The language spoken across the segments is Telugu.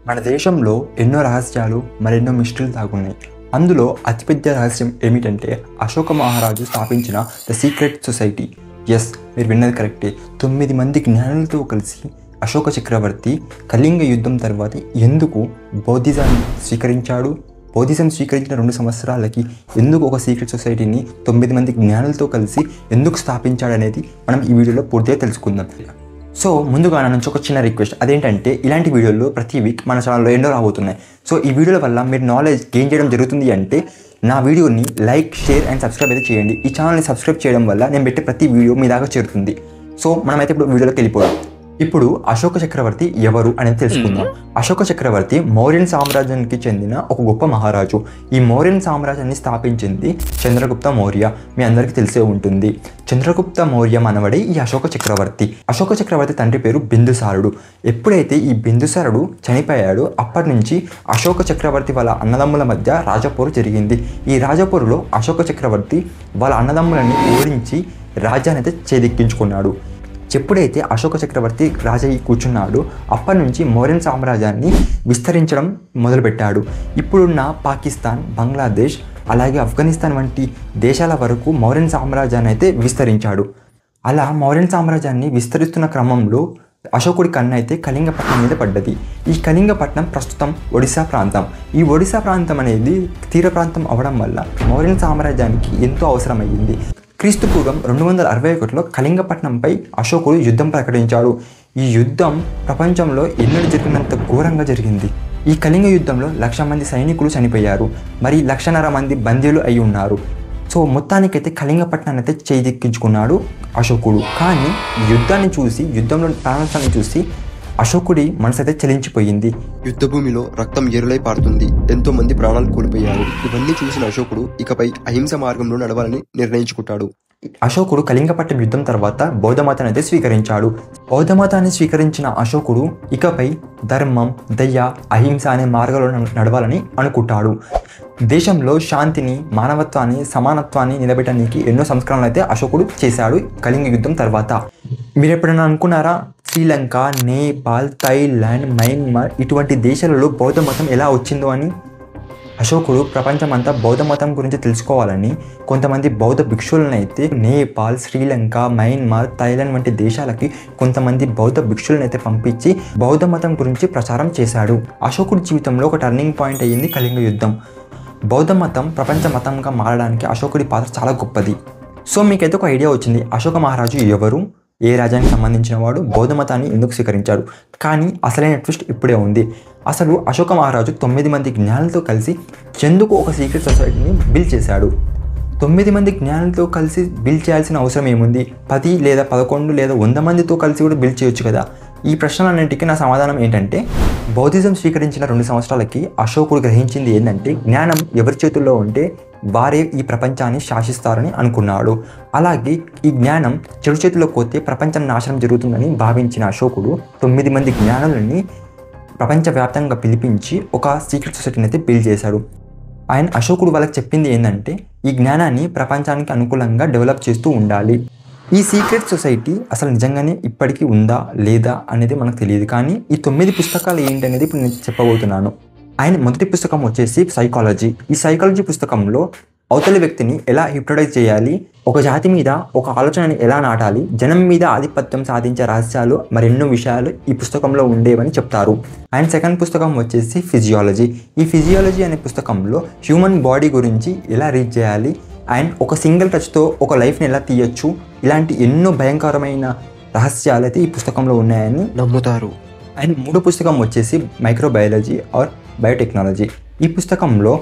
మన దేశంలో ఎన్నో రహస్యాలు మరెన్నో మిస్టరీలు దాగున్నాయి. అందులో అతిపెద్ద రహస్యం ఏమిటంటే అశోక మహారాజు స్థాపించిన ద సీక్రెట్ సొసైటీ. ఎస్, మీరు విన్నది కరెక్టే. 9 మంది జ్ఞానులతో కలిసి అశోక చక్రవర్తి కళింగ యుద్ధం తర్వాత ఎందుకు బౌద్ధిజాన్ని స్వీకరించాడు, బౌద్ధిజం స్వీకరించిన 2 సంవత్సరాలకి ఎందుకు ఒక సీక్రెట్ సొసైటీని 9 మంది జ్ఞానులతో కలిసి ఎందుకు స్థాపించాడనేది మనం ఈ వీడియోలో పూర్తిగా తెలుసుకుందాం. సో ముందుగా నా నుంచి ఒక చిన్న రిక్వెస్ట్, అదేంటంటే ఇలాంటి వీడియోలు ప్రతి వీక్ మన ఛానల్లో ఎన్నో రాబోతున్నాయి. సో ఈ వీడియోల వల్ల మీరు నాలెడ్జ్ గెయిన్ చేయడం జరుగుతుంది అంటే నా వీడియోని లైక్, షేర్ అండ్ సబ్స్క్రైబ్ అయితే చేయండి. ఈ ఛానల్ని సబ్స్క్రైబ్ చేయడం వల్ల నేను పెట్టే ప్రతి వీడియో మీ దాకా చేరుతుంది. సో మనమైతే ఇప్పుడు వీడియోలోకి వెళ్ళిపోదాం. ఇప్పుడు అశోక చక్రవర్తి ఎవరు అనేది తెలుసుకుందాం. అశోక చక్రవర్తి మౌర్యన్ సామ్రాజ్యానికి చెందిన ఒక గొప్ప మహారాజు. ఈ మౌర్యన్ సామ్రాజ్యాన్ని స్థాపించింది చంద్రగుప్త మౌర్య. మీ అందరికీ తెలిసే ఉంటుంది. చంద్రగుప్త మౌర్య మనవడే ఈ అశోక చక్రవర్తి. అశోక చక్రవర్తి తండ్రి పేరు బిందుసారుడు. ఎప్పుడైతే ఈ బిందుసారుడు చనిపోయాడో అప్పటి నుంచి అశోక చక్రవర్తి వాళ్ళ అన్నదమ్ముల మధ్య రాజపోరు జరిగింది. ఈ రాజపోరులో అశోక చక్రవర్తి వాళ్ళ అన్నదమ్ములని ఓడించి రాజ్యాన్ని అయితే చేదెక్కించుకున్నాడు. ఎప్పుడైతే అశోక చక్రవర్తి రాజయ్య కూర్చున్నాడు అప్పటి నుంచి మౌర్యన్ సామ్రాజ్యాన్ని విస్తరించడం మొదలుపెట్టాడు. ఇప్పుడున్న పాకిస్తాన్, బంగ్లాదేశ్, అలాగే ఆఫ్ఘనిస్తాన్ వంటి దేశాల వరకు మౌర్యన్ సామ్రాజ్యాన్ని అయితే విస్తరించాడు. అలా మౌర్యన్ సామ్రాజ్యాన్ని విస్తరిస్తున్న క్రమంలో అశోకుడి కన్ను అయితే కళింగపట్నం మీద పడ్డది. ఈ కళింగపట్నం ప్రస్తుతం ఒడిశా ప్రాంతం. ఈ ఒడిశా ప్రాంతం అనేది తీర ప్రాంతం అవడం వల్ల మౌర్యన్ సామ్రాజ్యానికి ఎంతో అవసరమయ్యింది. క్రీస్తుపూర్వం 261లో కళింగపట్నంపై అశోకుడు యుద్ధం ప్రకటించాడు. ఈ యుద్ధం ప్రపంచంలో ఎన్నడూ జరిగినంత ఘోరంగా జరిగింది. ఈ కళింగ యుద్ధంలో 1,00,000 మంది సైనికులు చనిపోయారు, మరి 1,50,000 మంది బందీలు అయి ఉన్నారు. సో మొత్తానికైతే కళింగపట్నాన్ని అయితే చేదెక్కించుకున్నాడు అశోకుడు. కానీ ఈ యుద్ధాన్ని చూసి, యుద్ధంలో ప్రాణాలను చూసి అశోకుడి మనసు అయితే చలించిపోయింది. యుద్ధభూమిలో రక్తం ఏరులై పారుతుంది, ఎంతో మంది ప్రాణాలు కోల్పోయారు. ఇవన్నీ చూసిన అశోకుడు ఇకపై అహింస మార్గంలో నడవాలని నిర్ణయించుకుంటాడు. అశోకుడు కళింగపట్నం యుద్ధం తర్వాత బౌద్ధ మతాన్ని అయితే స్వీకరించాడు. బౌద్ధ మతాన్ని స్వీకరించిన అశోకుడు ఇకపై ధర్మం, దయ, అహింస అనే మార్గంలో నడవాలని అనుకుంటాడు. దేశంలో శాంతిని, మానవత్వాన్ని, సమానత్వాన్ని నిలబెట్టడానికి ఎన్నో సంస్కరణలు అయితే అశోకుడు చేశాడు కళింగ యుద్ధం తర్వాత. మీరు ఎప్పుడైనా అనుకున్నారా శ్రీలంక, నేపాల్, థాయిలాండ్, మయన్మార్ ఇటువంటి దేశాలలో బౌద్ధ మతం ఎలా వచ్చిందో అని? అశోకుడు ప్రపంచమంతా బౌద్ధ మతం గురించి తెలుసుకోవాలని కొంతమంది బౌద్ధ భిక్షువులను అయితే నేపాల్, శ్రీలంక, మయన్మార్, థాయిలాండ్ వంటి దేశాలకి కొంతమంది బౌద్ధ భిక్షువులను అయితే పంపించి బౌద్ధ మతం గురించి ప్రచారం చేశాడు. అశోకుడి జీవితంలో ఒక టర్నింగ్ పాయింట్ అయ్యింది కళింగ యుద్ధం. బౌద్ధ మతం ప్రపంచ మతంగా మారడానికి అశోకుడి పాత్ర చాలా గొప్పది. సో మీకైతే ఒక ఐడియా వచ్చింది, అశోక మహారాజు ఎవరు, ఏ రాజ్యానికి సంబంధించిన వాడు, బౌద్ధ మతాన్ని ఎందుకు స్వీకరించాడు. కానీ అసలైన ట్విస్ట్ ఇప్పుడే ఉంది. అసలు అశోక మహారాజు 9 మంది జ్ఞానులతో కలిసి ఎందుకు ఒక సీక్రెట్ సొసైటీని బిల్డ్ చేశాడు? 9 మంది జ్ఞానులతో కలిసి బిల్డ్ చేయాల్సిన అవసరం ఏముంది? 10 లేదా 11 లేదా 100 మందితో కలిసి కూడా బిల్డ్ చేయొచ్చు కదా. ఈ ప్రశ్నలన్నింటికీ నా సమాధానం ఏంటంటే, బౌద్ధిజం స్వీకరించిన 2 సంవత్సరాలకి అశోకుడు గ్రహించింది ఏంటంటే, జ్ఞానం ఎవరి చేతుల్లో ఉంటే వారే ఈ ప్రపంచాన్ని శాసిస్తారని అనుకున్నాడు. అలాగే ఈ జ్ఞానం చెడు చేతిలోకి పోతే ప్రపంచం నాశనం జరుగుతుందని భావించిన అశోకుడు 9 మంది జ్ఞానులని ప్రపంచవ్యాప్తంగా పిలిపించి ఒక సీక్రెట్ సొసైటీని అయితే బిల్డ్ చేశాడు. అశోకుడు వాళ్ళకి చెప్పింది ఏంటంటే, ఈ జ్ఞానాన్ని ప్రపంచానికి అనుకూలంగా డెవలప్ చేస్తూ ఉండాలి. ఈ సీక్రెట్ సొసైటీ అసలు నిజంగానే ఇప్పటికీ ఉందా లేదా అనేది మనకు తెలియదు. కానీ ఈ 9 పుస్తకాలు ఏంటి అనేది ఇప్పుడు నేను చెప్పబోతున్నాను. మొదటి పుస్తకం వచ్చేసి సైకాలజీ. ఈ సైకాలజీ పుస్తకంలో అవతలి వ్యక్తిని ఎలా హిప్నోటైజ్ చేయాలి, ఒక జాతి మీద ఒక ఆలోచనని ఎలా నాటాలి, జనం మీద ఆధిపత్యం సాధించే రహస్యాలు మరెన్నో విషయాలు ఈ పుస్తకంలో ఉండేవని చెప్తారు. సెకండ్ పుస్తకం వచ్చేసి ఫిజియాలజీ. ఈ ఫిజియాలజీ అనే పుస్తకంలో హ్యూమన్ బాడీ గురించి ఎలా రీచ్ చేయాలి అండ్ ఒక సింగిల్ టచ్తో ఒక లైఫ్ని ఎలా తీయచ్చు, ఇలాంటి ఎన్నో భయంకరమైన రహస్యాలు అయితే ఈ పుస్తకంలో ఉన్నాయని నమ్ముతారు. మూడో పుస్తకం వచ్చేసి మైక్రోబయాలజీ ఆర్ బయోటెక్నాలజీ. ఈ పుస్తకంలో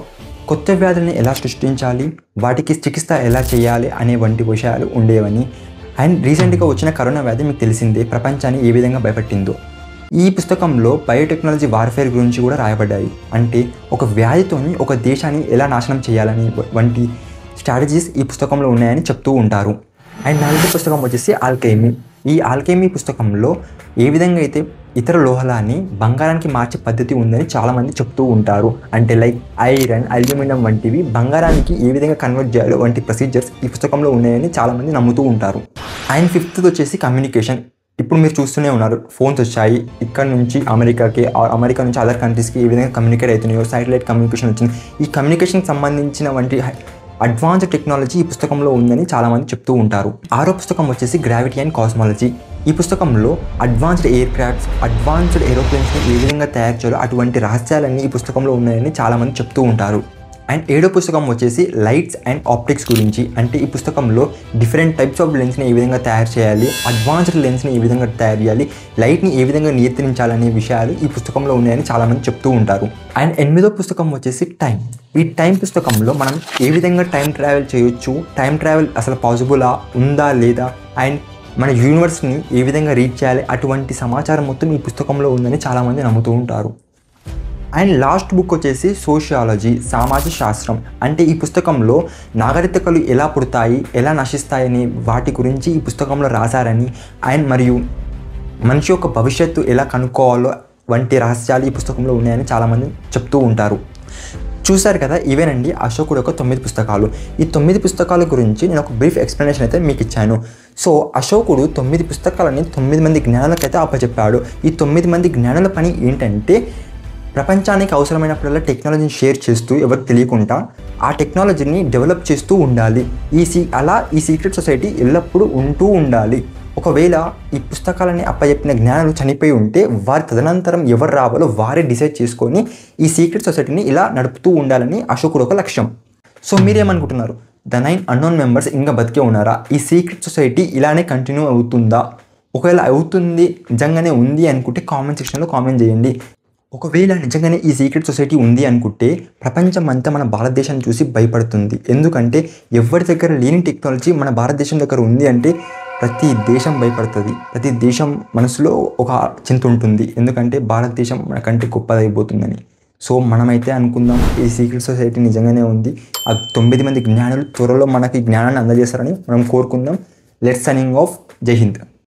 కొత్త వ్యాధులను ఎలా సృష్టించాలి, వాటికి చికిత్స ఎలా చేయాలి అనే వంటి విషయాలు ఉండేవని. రీసెంట్గా వచ్చిన కరోనా వ్యాధి మీకు తెలిసిందే, ప్రపంచాన్ని ఏ విధంగా భయపెట్టిందో. ఈ పుస్తకంలో బయోటెక్నాలజీ వార్ఫేర్ గురించి కూడా రాయబడ్డాయి. అంటే ఒక వ్యాధితోని ఒక దేశాన్ని ఎలా నాశనం చేయాలని వంటి స్ట్రాటజీస్ ఈ పుస్తకంలో ఉన్నాయని చెప్తూ ఉంటారు. నాలుగో పుస్తకం వచ్చేసి ఆల్కెమీ. ఈ ఆల్కెమీ పుస్తకంలో ఏ విధంగా అయితే ఇతర లోహాలని బంగారానికి మార్చే పద్ధతి ఉందని చాలామంది చెప్తూ ఉంటారు. అంటే లైక్ ఐరన్, అల్యూమినియం వంటివి బంగారానికి ఏ విధంగా కన్వర్ట్ చేయాలో వంటి ప్రొసీజర్స్ ఈ పుస్తకంలో ఉన్నాయని చాలామంది నమ్ముతూ ఉంటారు. ఫిఫ్త్ వచ్చేసి కమ్యూనికేషన్. ఇప్పుడు మీరు చూస్తూనే ఉన్నారు, ఫోన్స్ వచ్చాయి, ఇక్కడ నుంచి అమెరికాకి, అమెరికా నుంచి అదర్ కంట్రీస్కి ఏ విధంగా కమ్యూనికేట్ అవుతున్నాయో, శాటిలైట్ కమ్యూనికేషన్ వచ్చింది. ఈ కమ్యూనికేషన్కి సంబంధించిన వంటి అడ్వాన్స్డ్ టెక్నాలజీ ఈ పుస్తకంలో ఉందని చాలామంది చెప్తూ ఉంటారు. 6వ పుస్తకం వచ్చేసి గ్రావిటీ అండ్ కాస్మాలజీ. ఈ పుస్తకంలో అడ్వాన్స్డ్ ఎయిర్ క్రాఫ్ట్స్, అడ్వాన్స్డ్ ఏరోప్లేన్స్ని ఏ విధంగా తయారు చేయాలో అటువంటి రహస్యాలన్నీ ఈ పుస్తకంలో ఉన్నాయని చాలామంది చెప్తూ ఉంటారు. అండ్ 7వ పుస్తకం వచ్చేసి లైట్స్ అండ్ ఆప్టిక్స్ గురించి. అంటే ఈ పుస్తకంలో డిఫరెంట్ టైప్స్ ఆఫ్ లెన్స్ని ఏ విధంగా తయారు చేయాలి, అడ్వాన్స్డ్ లెన్స్ని ఏ విధంగా తయారు చేయాలి, లైట్ని ఏ విధంగా నియంత్రించాలనే విషయాలు ఈ పుస్తకంలో ఉన్నాయని చాలామంది చెప్తూ ఉంటారు. అండ్ 8వ పుస్తకం వచ్చేసి టైం. ఈ టైం పుస్తకంలో మనం ఏ విధంగా టైం ట్రావెల్ చేయొచ్చు, టైం ట్రావెల్ అసలు పాసిబులా ఉందా లేదా, అండ్ మన యూనివర్స్ని ఏ విధంగా రీచ్ చేయాలి, అటువంటి సమాచారం మొత్తం ఈ పుస్తకంలో ఉందని చాలామంది నమ్ముతూ ఉంటారు. అండ్ లాస్ట్ బుక్ వచ్చేసి సోషియాలజీ, సామాజిక శాస్త్రం. అంటే ఈ పుస్తకంలో నాగరికతలు ఎలా పుడతాయి, ఎలా నశిస్తాయని వాటి గురించి ఈ పుస్తకంలో రాశారని, అండ్ మరియు మనిషి యొక్క భవిష్యత్తు ఎలా కనుక్కోవాలో వంటి రహస్యాలు ఈ పుస్తకంలో ఉన్నాయని చాలామంది చెప్తూ ఉంటారు. చూశారు కదా, ఇవేనండి అశోకుడు యొక్క 9 పుస్తకాలు. ఈ 9 పుస్తకాల గురించి నేను ఒక బ్రీఫ్ ఎక్స్ప్లెనేషన్ అయితే మీకు ఇచ్చాను. సో అశోకుడు 9 పుస్తకాలని 9 మంది జ్ఞానులకైతే అప్పచెప్పాడు. ఈ 9 మంది జ్ఞానుల పని ఏంటంటే ప్రపంచానికి అవసరమైనప్పుడల్లా టెక్నాలజీని షేర్ చేస్తూ ఎవరికి తెలియకుండా ఆ టెక్నాలజీని డెవలప్ చేస్తూ ఉండాలి. ఈ సీక్రెట్ సొసైటీ ఎల్లప్పుడూ ఉంటూ ఉండాలి. ఒకవేళ ఈ పుస్తకాలని అప్పచెప్పిన జ్ఞానులు చనిపోయి ఉంటే వారి తదనంతరం ఎవరు రావాలో వారే డిసైడ్ చేసుకొని ఈ సీక్రెట్ సొసైటీని ఇలా నడుపుతూ ఉండాలని అశోకుడు ఒక లక్ష్యం. సో మీరేమనుకుంటున్నారు, ద 9 అన్నోన్ మెంబర్స్ ఇంకా బతికే ఉన్నారా? ఈ సీక్రెట్ సొసైటీ ఇలానే కంటిన్యూ అవుతుందా? ఒకవేళ అవుతుంది, నిజంగానే ఉంది అనుకుంటే కామెంట్ సెక్షన్లో కామెంట్ చేయండి. ఒకవేళ నిజంగానే ఈ సీక్రెట్ సొసైటీ ఉంది అనుకుంటే ప్రపంచం అంతా మన భారతదేశాన్ని చూసి భయపడుతుంది. ఎందుకంటే ఎవరి దగ్గర లేని టెక్నాలజీ మన భారతదేశం దగ్గర ఉంది అంటే ప్రతి దేశం భయపడుతుంది. ప్రతి దేశం మనసులో ఒక చింత ఉంటుంది, ఎందుకంటే భారతదేశం మనకంటే గొప్పదైపోతుందని. సో మనమైతే అనుకుందాం ఈ సీక్రెట్ సొసైటీ నిజంగానే ఉంది. ఆ 9 మంది జ్ఞానులు త్వరలో మనకి జ్ఞానాన్ని అందజేస్తారని మనం కోరుకుందాం. Let's signing off. జై హింద్.